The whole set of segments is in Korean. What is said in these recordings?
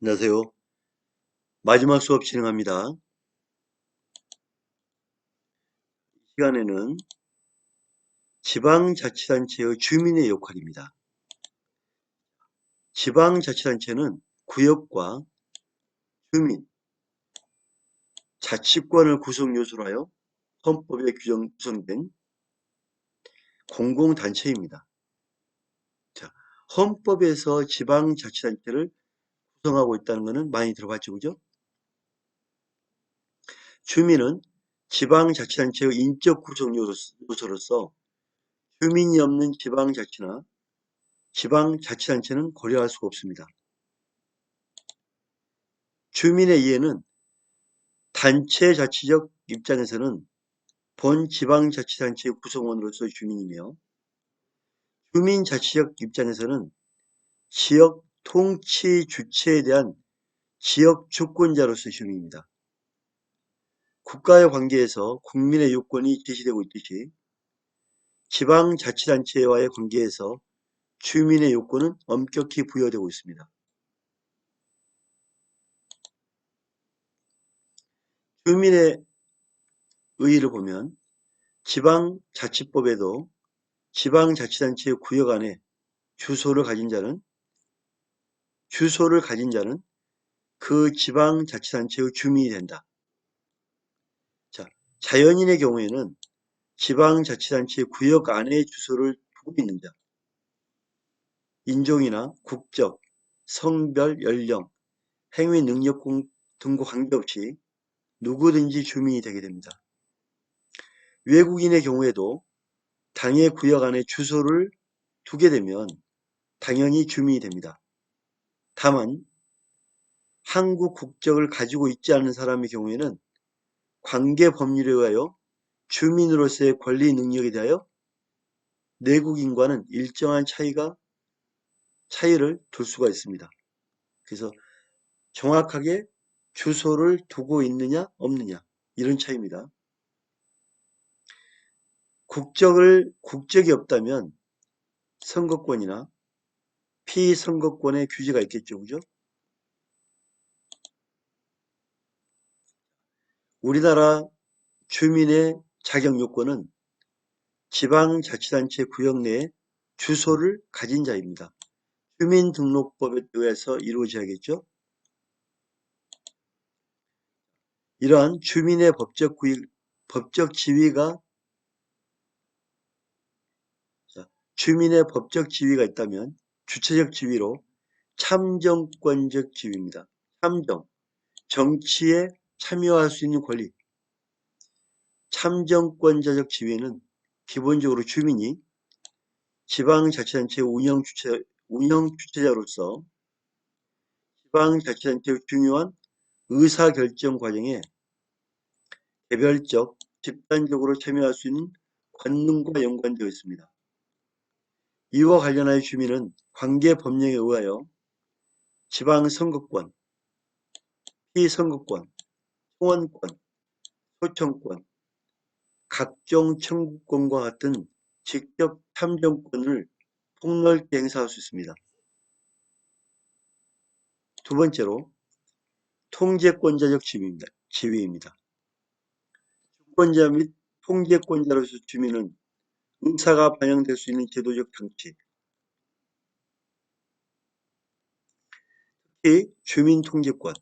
안녕하세요. 마지막 수업 진행합니다. 이 시간에는 지방자치단체의 주민의 역할입니다. 지방자치단체는 구역과 주민, 자치권을 구성 요소로 하여 헌법에 구성된 공공단체입니다. 자, 헌법에서 지방자치단체를 구성하고 있다는 것은 많이 들어봤죠, 그죠? 주민은 지방자치단체의 인적 구성 요소로서 주민이 없는 지방자치나 지방자치단체는 고려할 수가 없습니다. 주민의 이해는 단체 자치적 입장에서는 본 지방자치단체의 구성원으로서의 주민이며 주민자치적 입장에서는 지역 통치 주체에 대한 지역 주권자로서의 주민입니다. 국가의 관계에서 국민의 요건이 제시되고 있듯이 지방자치단체와의 관계에서 주민의 요건은 엄격히 부여되고 있습니다. 주민의 의의를 보면 지방자치법에도 지방자치단체의 구역 안에 주소를 가진 자는 그 지방자치단체의 주민이 된다. 자, 자연인의 경우에는 지방자치단체의 구역 안에 주소를 두고 있는 자, 인종이나 국적, 성별, 연령, 행위 능력 등과 관계없이 누구든지 주민이 되게 됩니다. 외국인의 경우에도 당의 구역 안에 주소를 두게 되면 당연히 주민이 됩니다. 다만 한국 국적을 가지고 있지 않은 사람의 경우에는 관계 법률에 의하여 주민으로서의 권리 능력에 대하여 내국인과는 일정한 차이를 둘 수가 있습니다. 그래서 정확하게 주소를 두고 있느냐 없느냐 이런 차이입니다. 국적이 없다면 선거권이나 피선거권의 규제가 있겠죠. 그죠? 우리나라 주민의 자격 요건은 지방자치단체 구역 내에 주소를 가진 자입니다. 주민등록법에 의해서 이루어져야겠죠. 이러한 주민의 법적 지위가 있다면 주체적 지위로 참정권적 지위입니다. 참정, 정치에 참여할 수 있는 권리. 참정권자적 지위는 기본적으로 주민이 지방자치단체 운영 주체자로서 지방자치단체의 중요한 의사결정 과정에 개별적, 집단적으로 참여할 수 있는 권능과 연관되어 있습니다. 이와 관련하여 주민은 관계 법령에 의하여 지방선거권, 피선거권, 청원권, 소청권, 각종 청구권과 같은 직접 참정권을 폭넓게 행사할 수 있습니다. 두 번째로 통제권자적 지위입니다. 주권자 및 통제권자로서 주민은 의사가 반영될 수 있는 제도적 장치, 특히 주민통제권,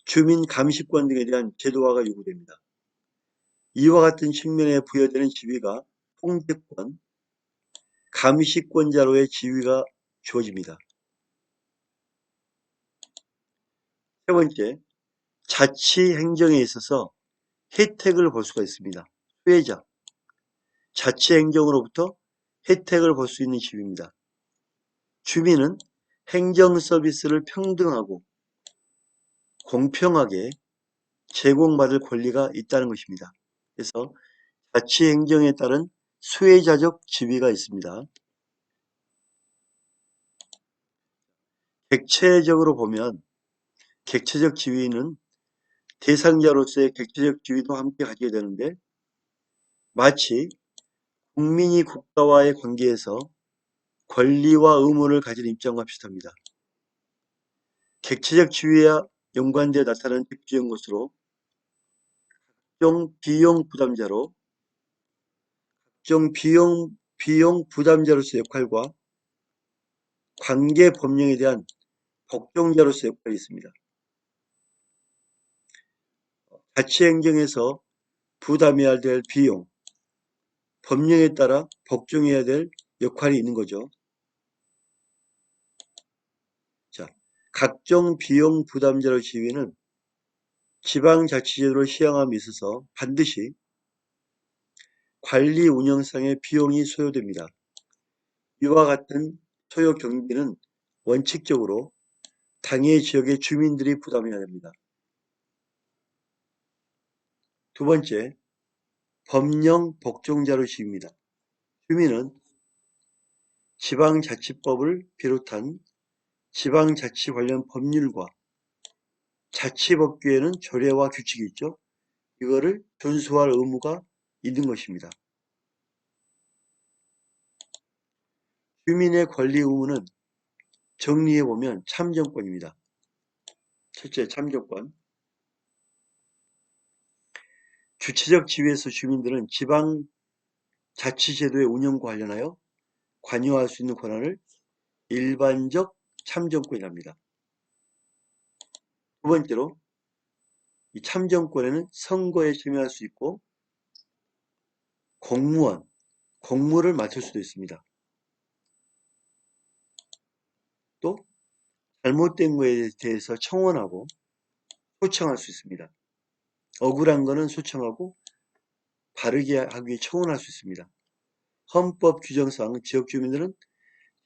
주민감시권 등에 대한 제도화가 요구됩니다. 이와 같은 측면에 부여되는 지위가 통제권, 감시권자로의 지위가 주어집니다. 세 번째, 자치행정에 있어서 혜택을 볼 수가 있습니다. 수혜자, 자치행정으로부터 혜택을 볼 수 있는 지위입니다. 주민은 행정 서비스를 평등하고 공평하게 제공받을 권리가 있다는 것입니다. 그래서 자치행정에 따른 수혜자적 지위가 있습니다. 객체적으로 보면 객체적 지위는 대상자로서의 객체적 지위도 함께 가지게 되는데 마치 국민이 국가와의 관계에서 권리와 의무를 가진 입장과 비슷합니다. 객체적 지위와 연관되어 나타나는 특징인 것으로 각종 비용 부담자로서의 역할과 관계 법령에 대한 복종자로서의 역할이 있습니다. 자치행정에서 부담해야 될 비용, 법령에 따라 복종해야 될 역할이 있는 거죠. 자, 각종 비용 부담자로 지위는 지방자치제도를 시행함에 있어서 반드시 관리 운영상의 비용이 소요됩니다. 이와 같은 소요 경비는 원칙적으로 당해 지역의 주민들이 부담해야 됩니다. 두 번째, 법령 복종자로 지위입니다. 주민은 지방자치법을 비롯한 지방자치 관련 법률과 자치법규에는 조례와 규칙이 있죠. 이거를 준수할 의무가 있는 것입니다. 주민의 권리 의무는 정리해보면 참정권입니다. 첫째, 참정권. 주체적 지위에서 주민들은 지방자치제도의 운영과 관련하여 관여할 수 있는 권한을 일반적 참정권이랍니다. 두 번째로, 이 참정권에는 선거에 참여할 수 있고 공무를 맡을 수도 있습니다. 또 잘못된 거에 대해서 청원하고 소청할 수 있습니다. 억울한 거는 소청하고 바르게 하기 위해 청원할 수 있습니다. 헌법 규정상 지역 주민들은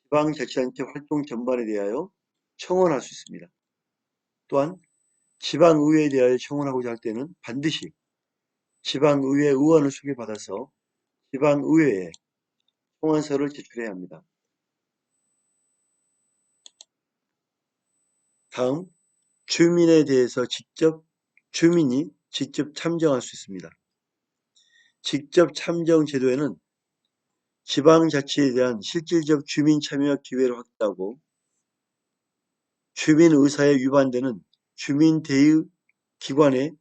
지방자치단체 활동 전반에 대하여 청원할 수 있습니다. 또한 지방의회에 대하여 청원하고자 할 때는 반드시 지방의회 의원을 소개받아서 지방의회에 청원서를 제출해야 합니다. 다음, 주민에 대해서 주민이 직접 참정할 수 있습니다. 직접 참정 제도에는 지방자치에 대한 실질적 주민 참여 기회를 확대하고 주민 의사에 위반되는 주민 대의 기관의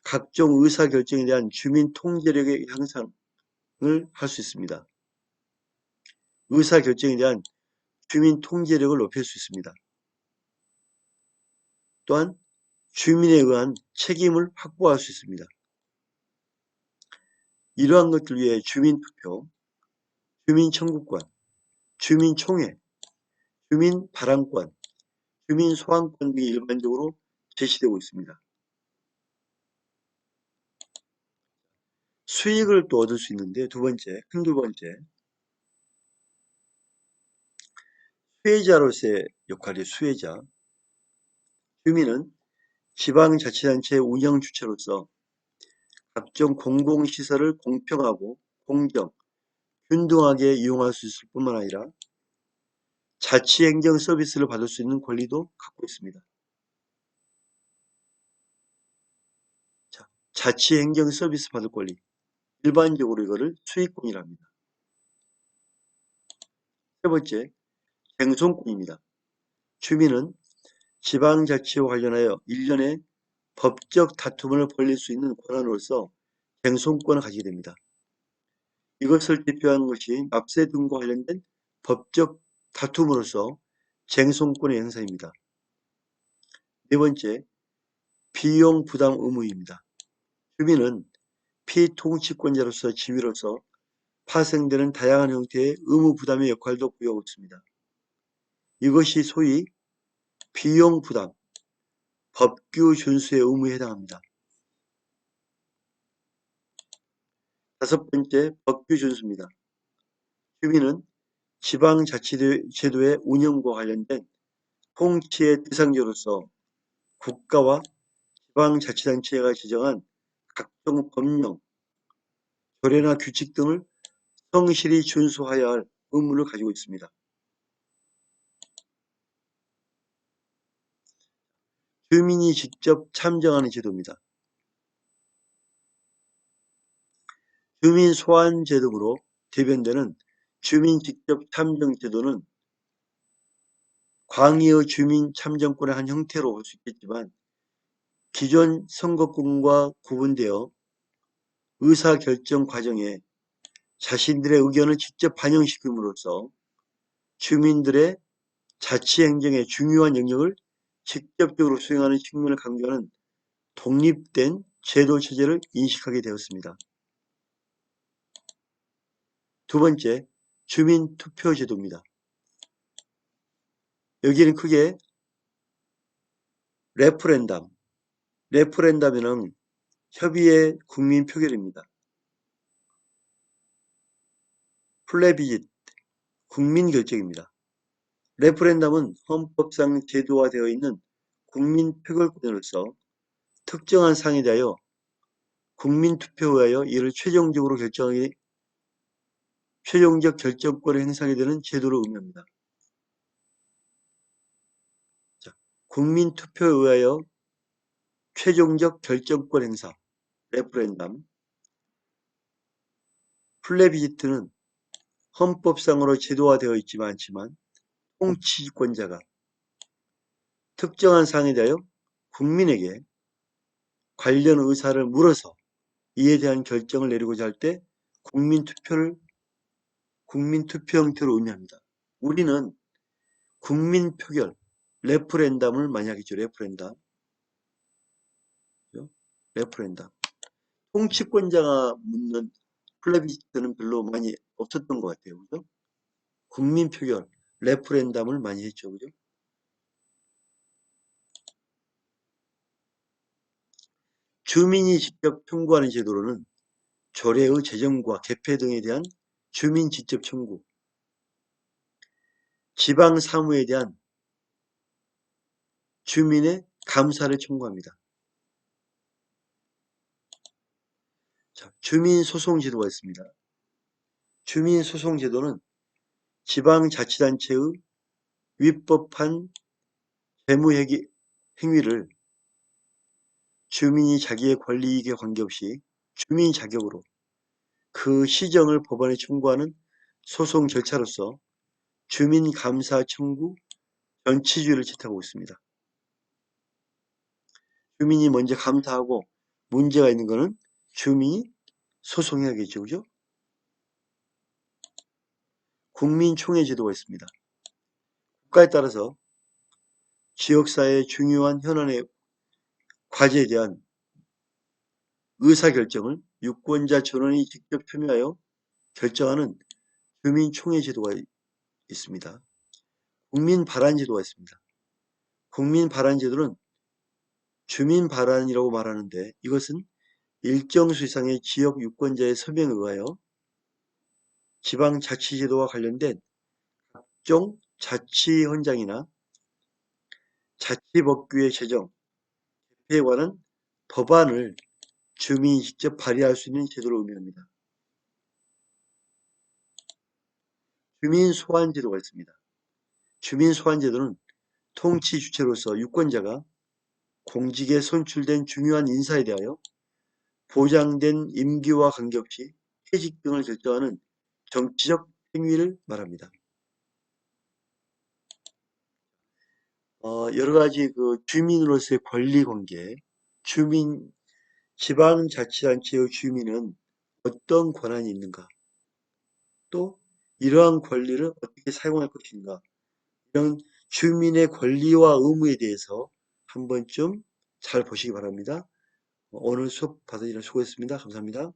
각종 의사결정에 대한 주민 통제력의 향상을 할 수 있습니다. 의사결정에 대한 주민 통제력을 높일 수 있습니다. 또한 주민에 의한 책임을 확보할 수 있습니다. 이러한 것들 위해 주민투표, 주민청구권, 주민총회, 주민발언권, 주민소환권 등이 일반적으로 제시되고 있습니다. 수익을 또 얻을 수 있는데 한두 번째, 수혜자로서의 역할이 수혜자. 주민은 지방자치단체의 운영 주체로서 각종 공공시설을 공평하고 공정, 균등하게 이용할 수 있을 뿐만 아니라 자치행정 서비스를 받을 수 있는 권리도 갖고 있습니다. 자, 자치행정 서비스 받을 권리. 일반적으로 이거를 수익권이랍니다. 세 번째, 쟁송권입니다. 주민은 지방자치와 관련하여 일련의 법적 다툼을 벌일 수 있는 권한으로서 쟁송권을 가지게 됩니다. 이것을 대표하는 것이 납세 등과 관련된 법적 다툼으로서 쟁송권의 행사입니다. 네 번째, 비용 부담 의무입니다. 주민은 피통치권자로서 지위로서 파생되는 다양한 형태의 의무 부담의 역할도 부여하고 있습니다. 이것이 소위 비용 부담, 법규 준수의 의무에 해당합니다. 다섯 번째, 법규 준수입니다. 주민은 지방자치제도의 운영과 관련된 통치의 대상자로서 국가와 지방자치단체가 지정한 각종 법령, 조례나 규칙 등을 성실히 준수하여야 할 의무를 가지고 있습니다. 주민이 직접 참정하는 제도입니다. 주민 소환 제도로 대변되는 주민 직접 참정 제도는 광의의 주민 참정권의 한 형태로 볼 수 있겠지만 기존 선거권과 구분되어 의사결정 과정에 자신들의 의견을 직접 반영시킴으로써 주민들의 자치행정의 중요한 영역을 직접적으로 수행하는 측면을 강조하는 독립된 제도체제를 인식하게 되었습니다. 두 번째, 주민투표제도입니다. 여기는 크게 레프렌담에는 협의의 국민 표결입니다. 플레비짓, 국민 결정입니다. 레프렌담은 헌법상 제도화되어 있는 국민 표결권으로서 특정한 사항에 대하여 국민 투표에 의하여 이를 최종적 결정권을 행사하게 되는 제도를 의미합니다. 자, 국민 투표에 의하여 최종적 결정권 행사, 레프렌담. 플레비지트는 헌법상으로 제도화되어 있지만 통치권자가 특정한 사항에 대하여 국민에게 관련 의사를 물어서 이에 대한 결정을 내리고자 할 때 국민투표 형태로 의미합니다. 우리는 국민표결, 레프렌담을 많이 하겠죠. 레프렌담. 통치권자가 묻는 플레비지트는 별로 많이 없었던 것 같아요. 그죠? 국민표결, 레프렌담을 많이 했죠. 그죠? 주민이 직접 청구하는 제도로는 조례의 제정과 개폐 등에 대한 주민 직접 청구, 지방 사무에 대한 주민의 감사를 청구합니다. 자, 주민소송제도가 있습니다. 주민소송제도는 지방자치단체의 위법한 행위를 주민이 자기의 권리이익에 관계없이 주민 자격으로 그 시정을 법원에 청구하는 소송 절차로서 주민 감사 청구 전치주의를 채택하고 있습니다. 주민이 먼저 감사하고 문제가 있는 것은 주민이 소송해야겠죠. 그죠? 국민총회 제도가 있습니다. 국가에 따라서 지역사회의 중요한 현안의 과제에 대한 의사결정을 유권자 전원이 직접 참여하여 결정하는 주민총회 제도가 있습니다. 국민발안제도가 있습니다. 국민발안제도는 주민발안이라고 말하는데 이것은 일정 수 이상의 지역 유권자의 서명에 의하여 지방자치제도와 관련된 각종 자치헌장이나 자치법규의 제정, 개폐에 관한 법안을 주민이 직접 발의할 수 있는 제도를 의미합니다. 주민소환제도가 있습니다. 주민소환제도는 통치 주체로서 유권자가 공직에 선출된 중요한 인사에 대하여 보장된 임기와 관계없이 퇴직 등을 결정하는 정치적 행위를 말합니다. 여러 가지 그 주민으로서의 권리 관계, 지방자치단체의 주민은 어떤 권한이 있는가, 또 이러한 권리를 어떻게 사용할 것인가, 이런 주민의 권리와 의무에 대해서 한 번쯤 잘 보시기 바랍니다. 오늘 수업 받으시느라 수고했습니다. 감사합니다.